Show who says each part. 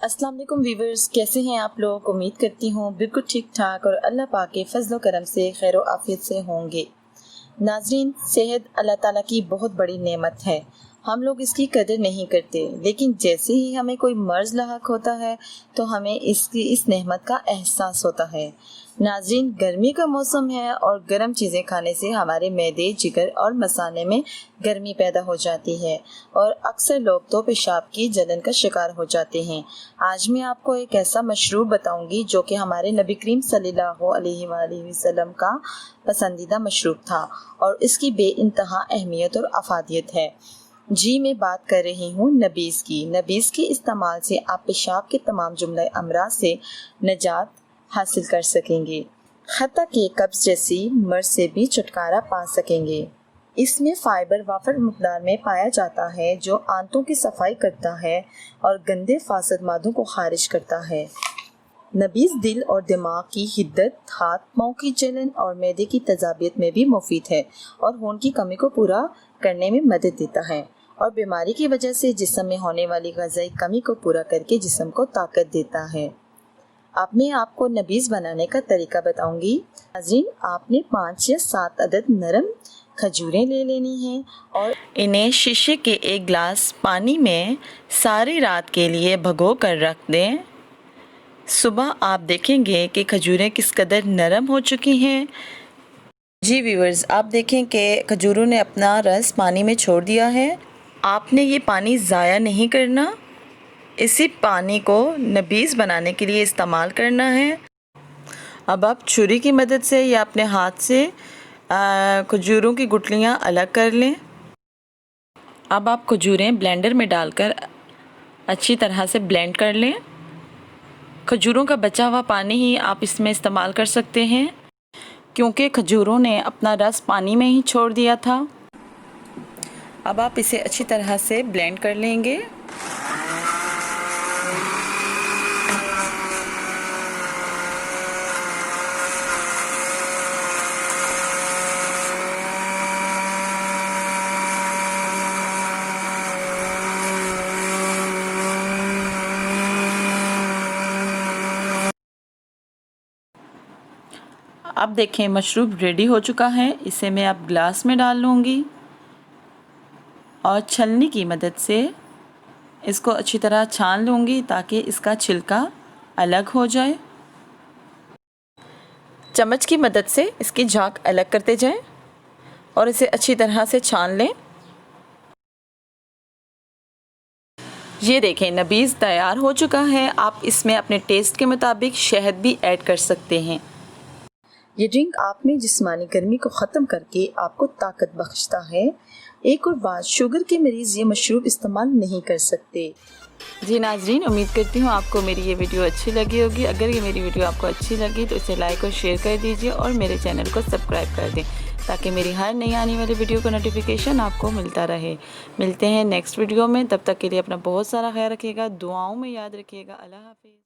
Speaker 1: अस्सलाम वालेकुम वीवर्स, कैसे हैं आप लोग। उम्मीद करती हूँ बिल्कुल ठीक ठाक और अल्लाह पाक के फजल करम से खैर आफियत से होंगे। नाजरीन, सेहत अल्लाह ताला की बहुत बड़ी नेमत है। हम लोग इसकी कदर नहीं करते, लेकिन जैसे ही हमें कोई मर्ज़ लाहक होता है तो हमें इस नेमत का एहसास होता है। नाजरीन, गर्मी का मौसम है और गर्म चीज़ें खाने से हमारे मैदे, जिगर और मसाने में गर्मी पैदा हो जाती है और अक्सर लोग तो पेशाब की जलन का शिकार हो जाते हैं। आज मैं आपको एक ऐसा मशरूब बताऊंगी जो कि हमारे नबी करीम सल्लल्लाहु अलैहि वसल्लम का पसंदीदा मशरूब था और इसकी बेइंतहा अहमियत और अफादियत है। जी, मैं बात कर रही हूँ नबीज़ की। नबीज़ के इस्तेमाल से आप पेशाब के तमाम जुमले अमराज से निजात हासिल कर सकेंगे, हत्ता कि कब्ज़ जैसी मर्ज़ से भी छुटकारा पा सकेंगे। इसमें फ़ाइबर वाफर मकदार में पाया जाता है जो आंतों की सफाई करता है और गंदे फासद मादों को खारिज करता है। नबीज़ दिल और दिमाग की हिद्दत, हाथ पाँव की जलन और मैदे की तजाबियत में भी मुफीद है और खून की कमी को पूरा करने में मदद देता है और बीमारी की वजह से जिस्म में होने वाली ग़िज़ाई कमी को पूरा करके जिस्म को ताकत देता है। अब मैं आपको नबीज़ बनाने का तरीका बताऊंगी। नाज़रीन, आपने 5 या 7 अदद नरम खजूरें ले लेनी हैं और इन्हें शीशे के एक गिलास पानी में सारी रात के लिए भिगो कर रख दें। सुबह आप देखेंगे कि खजूरें किस कदर नरम हो चुकी हैं। जी व्यूअर्स, आप देखें कि खजूरों ने अपना रस पानी में छोड़ दिया है। आपने ये पानी ज़ाया नहीं करना, इसी पानी को नबीज़ बनाने के लिए इस्तेमाल करना है। अब आप छुरी की मदद से या अपने हाथ से खजूरों की गुठलियाँ अलग कर लें। अब आप खजूरें ब्लेंडर में डालकर अच्छी तरह से ब्लेंड कर लें। खजूरों का बचा हुआ पानी ही आप इसमें इस्तेमाल कर सकते हैं, क्योंकि खजूरों ने अपना रस पानी में ही छोड़ दिया था। अब आप इसे अच्छी तरह से ब्लेंड कर लेंगे। अब देखें, मशरूब रेडी हो चुका है। इसे मैं अब ग्लास में डाल लूँगी और छलनी की मदद से इसको अच्छी तरह छान लूँगी ताकि इसका छिलका अलग हो जाए। चम्मच की मदद से इसकी झाग अलग करते जाएं और इसे अच्छी तरह से छान लें। ये देखें, नबीज़ तैयार हो चुका है। आप इसमें अपने टेस्ट के मुताबिक शहद भी ऐड कर सकते हैं। ये ड्रिंक आप में जिस्मानी गर्मी को ख़त्म करके आपको ताकत बख्शता है। एक और बात, शुगर के मरीज़ ये मशरूब इस्तेमाल नहीं कर सकते। जी नाजरीन, उम्मीद करती हूँ आपको मेरी ये वीडियो अच्छी लगी होगी। अगर ये मेरी वीडियो आपको अच्छी लगी तो इसे लाइक और शेयर कर दीजिए और मेरे चैनल को सब्सक्राइब कर दें ताकि मेरी हर नई आने वाली वीडियो का नोटिफिकेशन आपको मिलता रहे। मिलते हैं नेक्स्ट वीडियो में, तब तक के लिए अपना बहुत सारा ख्याल रखिएगा, दुआओं में याद रखिएगा। अल्लाह हाफिज़।